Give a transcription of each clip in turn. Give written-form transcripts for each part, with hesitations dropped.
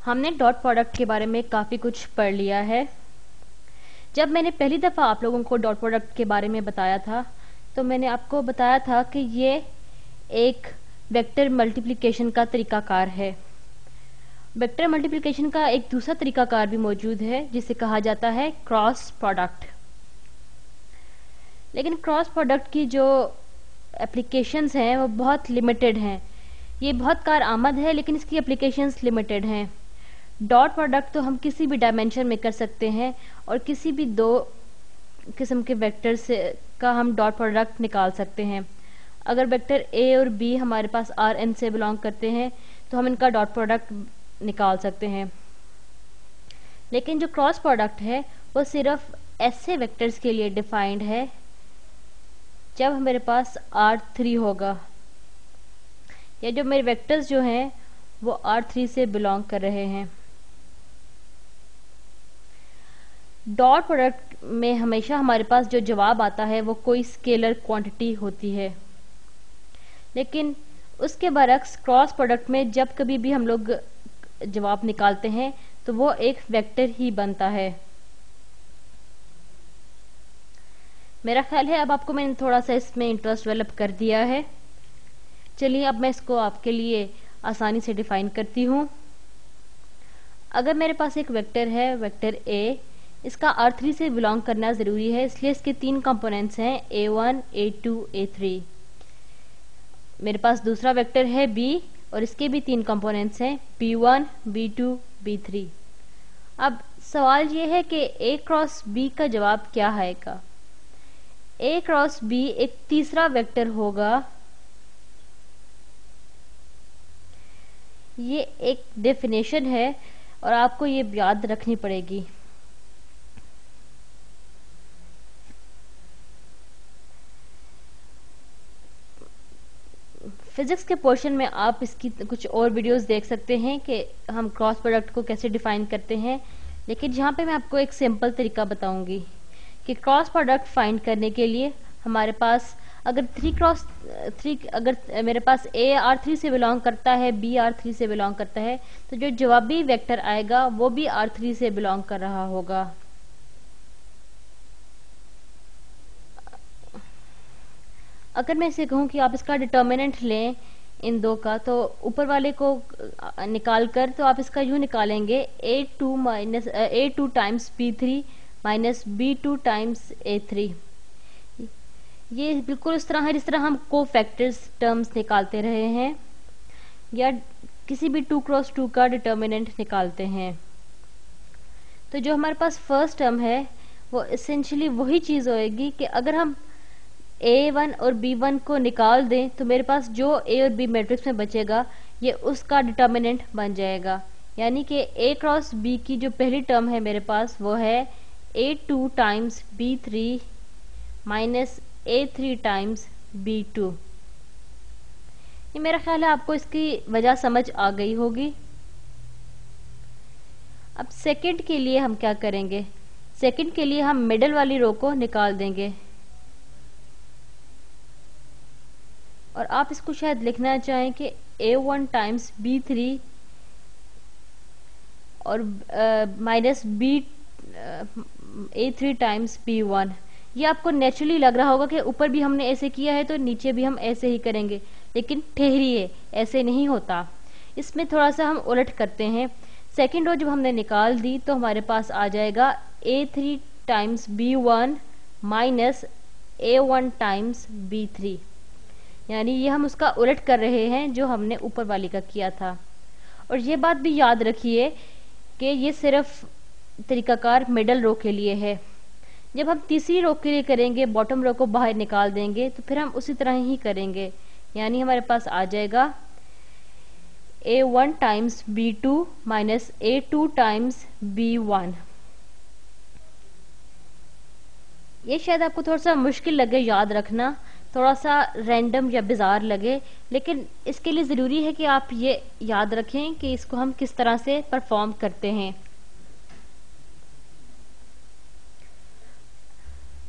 हमने dot product के बारे में काफ़ी कुछ पढ़ लिया है। जब मैंने पहली दफ़ा आप लोगों को डॉट प्रोडक्ट के बारे में बताया था तो मैंने आपको बताया था कि ये एक वेक्टर मल्टीप्लिकेशन का तरीकाकार है। वेक्टर मल्टीप्लिकेशन का एक दूसरा तरीकाकार भी मौजूद है जिसे कहा जाता है क्रॉस प्रोडक्ट। लेकिन क्रॉस प्रोडक्ट की जो एप्लीकेशंस हैं वो बहुत लिमिटेड हैं। ये बहुत कारआमद है लेकिन इसकी एप्लीकेशंस लिमिटेड हैं। डॉट प्रोडक्ट तो हम किसी भी डायमेंशन में कर सकते हैं और किसी भी दो किस्म के वेक्टर से का हम डॉट प्रोडक्ट निकाल सकते हैं। अगर वेक्टर ए और बी हमारे पास आर एन से बिलोंग करते हैं तो हम इनका डॉट प्रोडक्ट निकाल सकते हैं। लेकिन जो क्रॉस प्रोडक्ट है वो सिर्फ ऐसे वेक्टर्स के लिए डिफाइंड है जब मेरे पास R3 होगा, या जो मेरे वेक्टर्स जो हैं वो R3 से बिलोंग कर रहे हैं। डॉट प्रोडक्ट में हमेशा हमारे पास जो जवाब आता है वो कोई स्केलर क्वांटिटी होती है, लेकिन उसके बरक्स क्रॉस प्रोडक्ट में जब कभी भी हम लोग जवाब निकालते हैं तो वो एक वेक्टर ही बनता है। मेरा ख्याल है अब आपको मैंने थोड़ा सा इसमें इंटरेस्ट डेवलप कर दिया है। चलिए अब मैं इसको आपके लिए आसानी से डिफाइन करती हूँ। अगर मेरे पास एक वेक्टर है, वेक्टर ए, इसका R3 से बिलोंग करना ज़रूरी है, इसलिए इसके तीन कंपोनेंट्स हैं A1, A2, A3। मेरे पास दूसरा वेक्टर है B और इसके भी तीन कंपोनेंट्स हैं B1, B2, B3। अब सवाल ये है कि A क्रॉस B का जवाब क्या आएगा। A क्रॉस B एक तीसरा वेक्टर होगा। ये एक डेफिनेशन है और आपको ये याद रखनी पड़ेगी। फिजिक्स के पोर्शन में आप इसकी कुछ और वीडियोस देख सकते हैं कि हम क्रॉस प्रोडक्ट को कैसे डिफाइन करते हैं, लेकिन यहाँ पे मैं आपको एक सिंपल तरीका बताऊंगी कि क्रॉस प्रोडक्ट फाइंड करने के लिए हमारे पास अगर 3 क्रॉस 3 अगर मेरे पास A R3 से बिलोंग करता है, B R3 से बिलोंग करता है, तो जो जवाबी वेक्टर आएगा वो भी R3 से बिलोंग कर रहा होगा। अगर मैं इसे कहूँ कि आप इसका डिटर्मिनेंट लें इन दो का, तो ऊपर वाले को निकाल कर तो आप इसका यूँ निकालेंगे A2 times B3 minus B2 times A3। ये बिल्कुल उस तरह है जिस तरह हम कोफैक्टर्स टर्म्स निकालते रहे हैं या किसी भी 2 क्रॉस 2 का डिटर्मिनेंट निकालते हैं। तो जो हमारे पास फर्स्ट टर्म है वो एसेंशियली वही चीज़ होएगी कि अगर हम A1 और B1 को निकाल दें तो मेरे पास जो A और B मैट्रिक्स में बचेगा ये उसका डिटर्मिनेंट बन जाएगा। यानी कि A क्रॉस B की जो पहली टर्म है मेरे पास वो है A2 times B3 minus A3 times B2। ये मेरा ख्याल है आपको इसकी वजह समझ आ गई होगी। अब सेकंड के लिए हम क्या करेंगे, सेकंड के लिए हम मिडल वाली रो को निकाल देंगे और आप इसको शायद लिखना चाहें कि A1 टाइम्स B3 और माइनस A3 टाइम्स B1। ये आपको नेचुरली लग रहा होगा कि ऊपर भी हमने ऐसे किया है तो नीचे भी हम ऐसे ही करेंगे, लेकिन ठहरिए, ऐसे नहीं होता। इसमें थोड़ा सा हम उलट करते हैं। सेकेंड रो जब हमने निकाल दी तो हमारे पास आ जाएगा A3 times B1 minus A1 times B3। यानी ये हम उसका उलट कर रहे हैं जो हमने ऊपर वाली का किया था। और ये बात भी याद रखिए कि ये सिर्फ तरीकाकार मिडल रो के लिए है। जब हम तीसरी रो के लिए करेंगे, बॉटम रो को बाहर निकाल देंगे, तो फिर हम उसी तरह ही करेंगे। यानी हमारे पास आ जाएगा A1 times B2 minus A2 times B1। ये शायद आपको थोड़ा सा मुश्किल लगे याद रखना, थोड़ा सा रैंडम या बिजार लगे, लेकिन इसके लिए ज़रूरी है कि आप ये याद रखें कि इसको हम किस तरह से परफॉर्म करते हैं।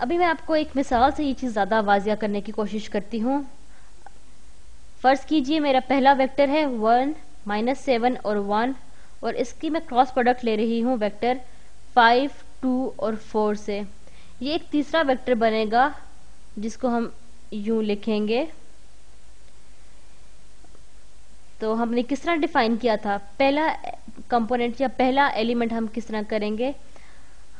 अभी मैं आपको एक मिसाल से ये चीज़ ज़्यादा वाज़िया करने की कोशिश करती हूँ। फ़र्ज़ कीजिए मेरा पहला वेक्टर है 1, -7 और 1 और इसकी मैं क्रॉस प्रोडक्ट ले रही हूँ वेक्टर 5, 2 और 4 से। ये एक तीसरा वेक्टर बनेगा जिसको हम यूं लिखेंगे। तो हमने किस तरह डिफाइन किया था, पहला कंपोनेंट या पहला एलिमेंट हम किस तरह करेंगे,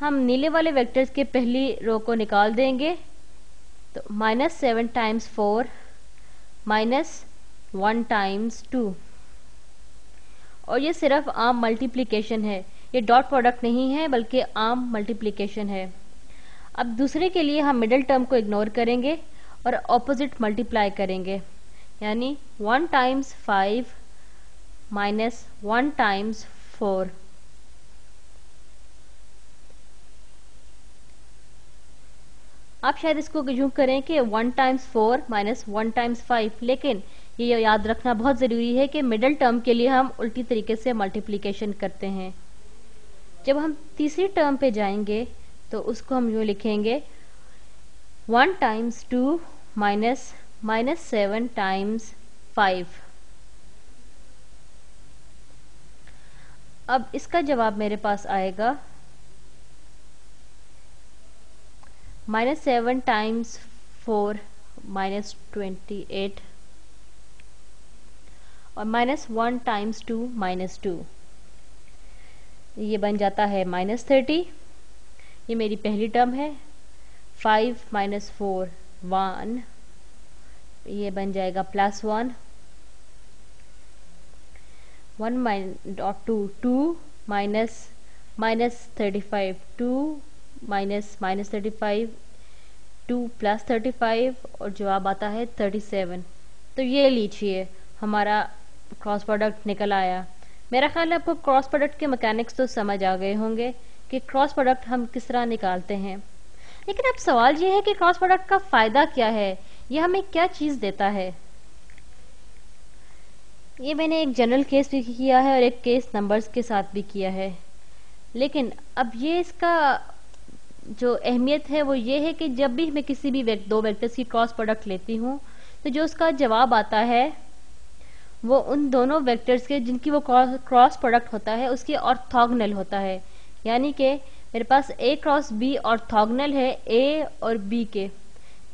हम नीले वाले वेक्टर्स के पहली रो को निकाल देंगे। तो -7 टाइम्स 4 -1 टाइम्स 2, और ये सिर्फ आम मल्टीप्लिकेशन है, ये डॉट प्रोडक्ट नहीं है बल्कि आम मल्टीप्लिकेशन है। अब दूसरे के लिए हम मिडिल टर्म को इग्नोर करेंगे और ऑपोजिट मल्टीप्लाई करेंगे, यानी 1 टाइम्स 5 -1 टाइम्स 4। आप शायद इसको यूं करें कि 1 टाइम्स 4 -1 टाइम्स 5, लेकिन ये याद रखना बहुत ज़रूरी है कि मिडिल टर्म के लिए हम उल्टी तरीके से मल्टीप्लिकेशन करते हैं। जब हम तीसरी टर्म पे जाएंगे तो उसको हम यूं लिखेंगे 1 टाइम्स 2 -7 टाइम्स 5। अब इसका जवाब मेरे पास आएगा -7 टाइम्स 4 -28 और -1 टाइम्स 2 -2, ये बन जाता है -30। ये मेरी पहली टर्म है। 5 -4 1, ये बन जाएगा +1। 1 2 2 -35 2 -35 2 +35, और जवाब आता है 37। तो ये लीजिए हमारा क्रॉस प्रोडक्ट निकल आया। मेरा ख्याल है आपको क्रॉस प्रोडक्ट के मैकेनिक्स तो समझ आ गए होंगे कि क्रॉस प्रोडक्ट हम किस तरह निकालते हैं। लेकिन अब सवाल ये है कि क्रॉस प्रोडक्ट का फ़ायदा क्या है, यह हमें क्या चीज़ देता है। ये मैंने एक जनरल केस भी किया है और एक केस नंबर्स के साथ भी किया है, लेकिन अब ये इसका जो अहमियत है वो ये है कि जब भी मैं किसी भी दो वेक्टर्स की क्रॉस प्रोडक्ट लेती हूँ तो जो उसका जवाब आता है वो उन दोनों वेक्टर्स के जिनकी वो क्रॉस प्रोडक्ट होता है उसके ऑर्थोगोनल होता है। यानी कि मेरे पास A क्रॉस B ऑर्थोगोनल है A और B के।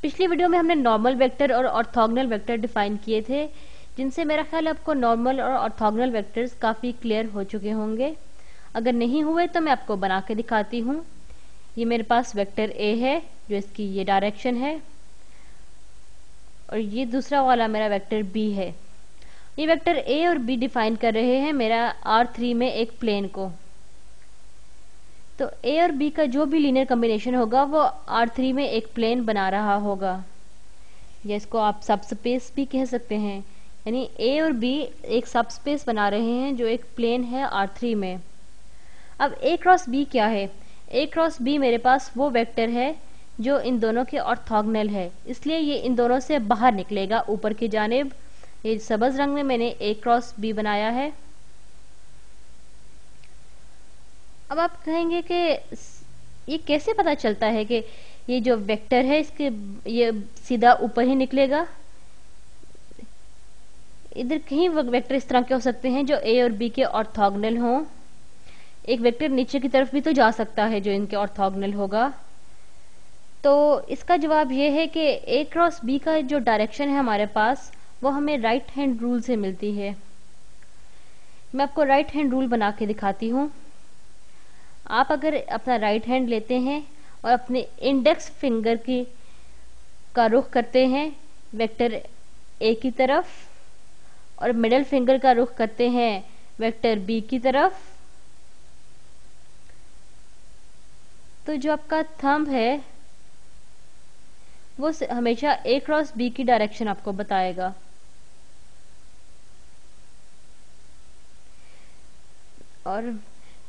पिछली वीडियो में हमने नॉर्मल वेक्टर और ऑर्थोगोनल वेक्टर डिफाइन किए थे, जिनसे मेरा ख्याल आपको नॉर्मल और ऑर्थोगोनल वेक्टर्स काफ़ी क्लियर हो चुके होंगे। अगर नहीं हुए तो मैं आपको बना के दिखाती हूँ। ये मेरे पास वेक्टर A है जो इसकी ये डायरेक्शन है, और ये दूसरा वाला मेरा वेक्टर B है। ये वेक्टर A और B डिफाइन कर रहे हैं मेरा R3 में एक प्लेन को। तो A और B का जो भी लीनियर कॉम्बिनेशन होगा वो R3 में एक प्लेन बना रहा होगा, या इसको आप सबस्पेस भी कह सकते हैं। यानी A और B एक सबस्पेस बना रहे हैं जो एक प्लेन है R3 में। अब A क्रॉस B क्या है? A क्रॉस B मेरे पास वो वेक्टर है जो इन दोनों के ऑर्थोगोनल है, इसलिए ये इन दोनों से बाहर निकलेगा ऊपर की जानिब। ये सब्ज रंग में मैंने A क्रॉस B बनाया है। अब आप कहेंगे कि ये कैसे पता चलता है कि ये जो वेक्टर है इसके ये सीधा ऊपर ही निकलेगा। इधर कहीं वेक्टर इस तरह के हो सकते हैं जो A और B के ऑर्थोगोनल हों। एक वेक्टर नीचे की तरफ भी तो जा सकता है जो इनके ऑर्थोगोनल होगा। तो इसका जवाब ये है कि A क्रॉस B का जो डायरेक्शन है हमारे पास वो हमें राइट हैंड रूल से मिलती है। मैं आपको राइट हैंड रूल बना के दिखाती हूँ। आप अगर अपना राइट हैंड लेते हैं और अपने इंडेक्स फिंगर का रुख करते हैं वेक्टर A की तरफ, और मिडिल फिंगर का रुख करते हैं वेक्टर B की तरफ, तो जो आपका थंब है वो हमेशा A क्रॉस B की डायरेक्शन आपको बताएगा। और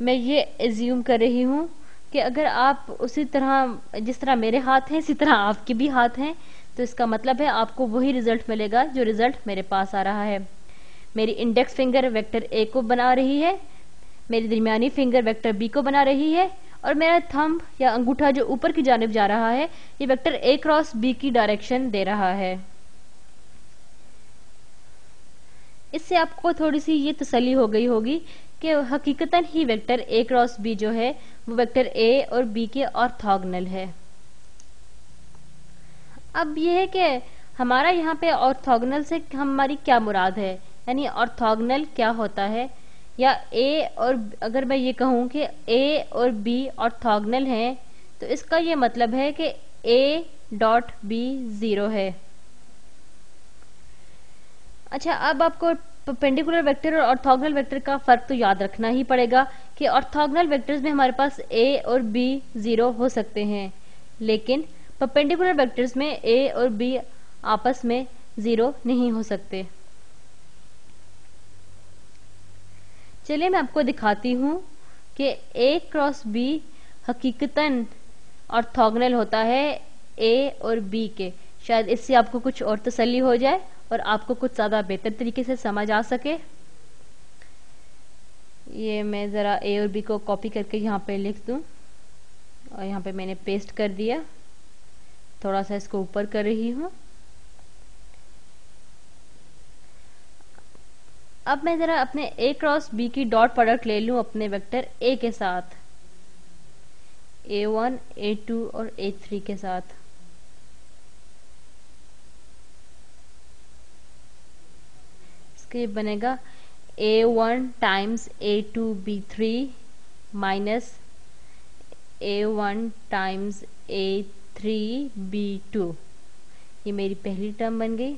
मैं ये एज्यूम कर रही हूँ कि अगर आप उसी तरह जिस तरह मेरे हाथ हैं इसी तरह आपके भी हाथ हैं, तो इसका मतलब है आपको वही रिजल्ट मिलेगा जो रिजल्ट मेरे पास आ रहा है। मेरी इंडेक्स फिंगर वेक्टर A को बना रही है, मेरी दरमियानी फिंगर वेक्टर B को बना रही है, और मेरा थंब या अंगूठा जो ऊपर की जानिब जा रहा है ये वेक्टर A क्रॉस B की डायरेक्शन दे रहा है। इससे आपको थोड़ी सी ये तसल्ली हो गई होगी कि हकीकतन ही वेक्टर ए क्रॉस बी जो है वो वेक्टर ए और बी के ऑर्थोगोनल है। अब ये है कि हमारा यहाँ पे ऑर्थोगोनल से हमारी क्या मुराद है, यानी ऑर्थोगोनल क्या होता है, या ए और अगर मैं ये कहूँ कि ए और बी ऑर्थोगोनल हैं तो इसका ये मतलब है कि ए डॉट बी 0 है। अच्छा, अब आपको परपेंडिकुलर वेक्टर और ऑर्थोगोनल वेक्टर का फर्क तो याद रखना ही पड़ेगा कि ऑर्थोगोनल वेक्टर्स में हमारे पास ए और बी 0 हो सकते हैं, लेकिन परपेंडिकुलर वेक्टर्स में ए और बी आपस में 0 नहीं हो सकते। चलिए मैं आपको दिखाती हूँ कि ए क्रॉस बी हकीकतन ऑर्थोगोनल होता है ए और बी के। शायद इससे आपको कुछ और तसल्ली हो जाए और आपको कुछ ज्यादा बेहतर तरीके से समझ आ सके। ये मैं जरा ए और बी को कॉपी करके यहाँ पे लिख दूं और यहाँ पे मैंने पेस्ट कर दिया, थोड़ा सा इसको ऊपर कर रही हूँ। अब मैं जरा अपने ए क्रॉस बी की डॉट प्रोडक्ट ले लूं अपने वेक्टर ए के साथ, A1, A2 और A3 के साथ। इसके ये बनेगा A1 times A2 B3 minus A1 times A3 B2। ये मेरी पहली टर्म बन गई।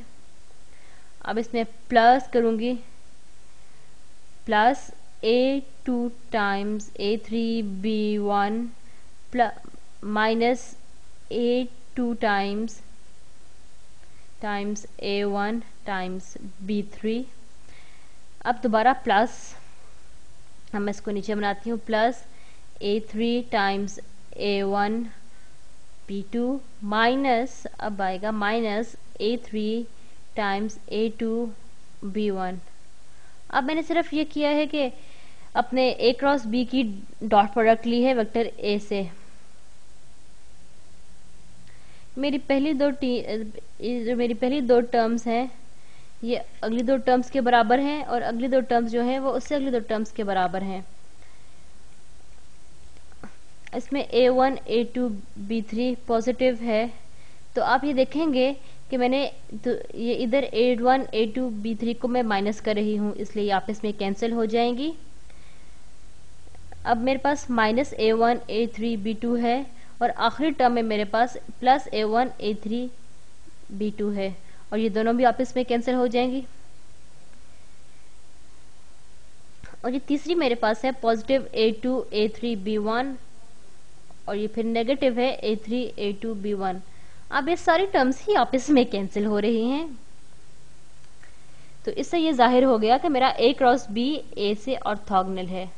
अब इसमें प्लस करूंगी, plus A2 times A3 B1 minus A2 times A1 times B3। अब दोबारा प्लस, हम इसको नीचे बनाती हूँ, plus A3 times A1 B2 minus, अब आएगा minus A3 times A2 B1। अब मैंने सिर्फ ये किया है कि अपने ए क्रॉस बी की डॉट प्रोडक्ट ली है वेक्टर ए से। मेरी पहली दो टर्म्स हैं ये अगली दो टर्म्स के बराबर हैं और अगली दो टर्म्स जो हैं वो उससे अगली दो टर्म्स के बराबर हैं। इसमें A1 A2 B3 पॉजिटिव है, तो आप ये देखेंगे कि मैंने तो ये इधर A1 A2 B3 को मैं माइनस कर रही हूँ, इसलिए ये आपस में कैंसिल हो जाएंगी। अब मेरे पास माइनस A1 A3 B2 है और आखिरी टर्म में मेरे पास प्लस A1 A3 B2 है और ये दोनों भी आपस में कैंसिल हो जाएंगी। और ये तीसरी मेरे पास है पॉजिटिव A2 A3 B1 और ये फिर नेगेटिव है A3 A2 B1। अब ये सारी टर्म्स ही आपस में कैंसिल हो रही हैं, तो इससे ये जाहिर हो गया कि मेरा A क्रॉस B A से ऑर्थोगोनल है।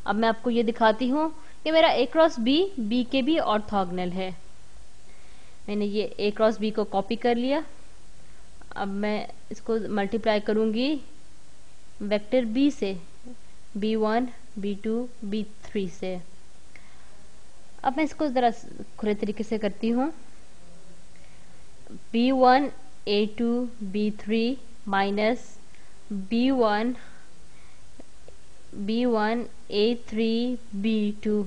अब मैं आपको ये दिखाती हूँ कि मेरा A क्रॉस B B के भी ऑर्थोगोनल है। मैंने ये A क्रॉस B को कॉपी कर लिया। अब मैं इसको मल्टीप्लाई करूंगी वेक्टर B से, B1 B2 B3 से। अब मैं इसको जरा खुले तरीके से करती हूँ, B1 A2 B3 minus B1 A3 B2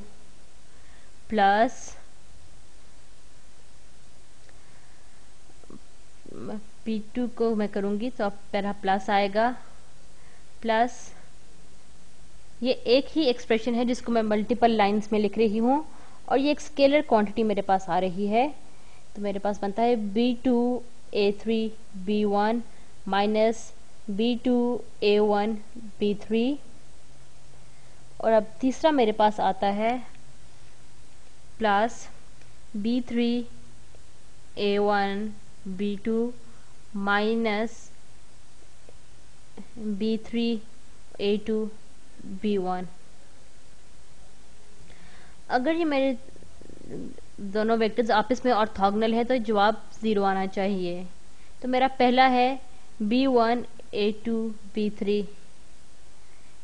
plus B2 को मैं करूंगी तो अब पहला प्लस आएगा, प्लस ये एक ही एक्सप्रेशन है जिसको मैं मल्टीपल लाइंस में लिख रही हूँ और ये एक स्केलर क्वांटिटी मेरे पास आ रही है, तो मेरे पास बनता है B2 A3 B1 minus B2 A1 B3। और अब तीसरा मेरे पास आता है plus B3 A1 B2 minus B3 A2 B1। अगर ये मेरे दोनों वेक्टर्स आपस में ऑर्थोगोनल है तो जवाब 0 आना चाहिए। तो मेरा पहला है B1 A2 B3,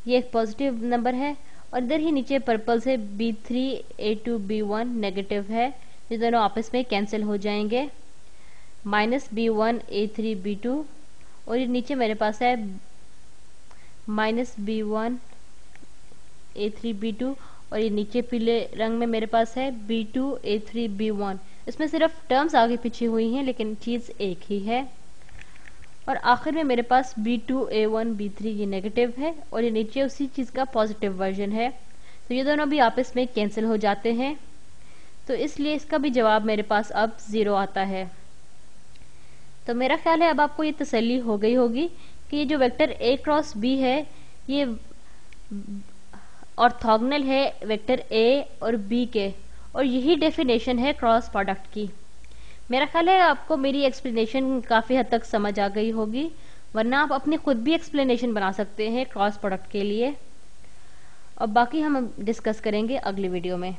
ये एक पॉजिटिव नंबर है और इधर ही नीचे पर्पल से B3 A2 B1 नेगेटिव है, ये दोनों आपस में कैंसिल हो जाएंगे, माइनस B1 A3 B2 और ये नीचे मेरे पास है माइनस B1 A3B2 और ये नीचे पीले रंग में मेरे पास है B2 A3B1। इसमें सिर्फ टर्म्स आगे पीछे हुई हैं लेकिन चीज़ एक ही है। और आखिर में मेरे पास B2 A1 B3 ये नेगेटिव है और ये नीचे उसी चीज़ का पॉजिटिव वर्जन है। तो ये दोनों भी आपस में कैंसिल हो जाते हैं, तो इसलिए इसका भी जवाब मेरे पास अब 0 आता है। तो मेरा ख्याल है अब आपको ये तसल्ली हो गई होगी कि ये जो वेक्टर A क्रॉस B है ये ऑर्थोगोनल है वेक्टर A और B के, और यही डेफिनेशन है क्रॉस प्रोडक्ट की। मेरा ख्याल है आपको मेरी एक्सप्लेनेशन काफ़ी हद तक समझ आ गई होगी, वरना आप अपनी खुद भी एक्सप्लेनेशन बना सकते हैं क्रॉस प्रोडक्ट के लिए, और बाकी हम डिस्कस करेंगे अगली वीडियो में।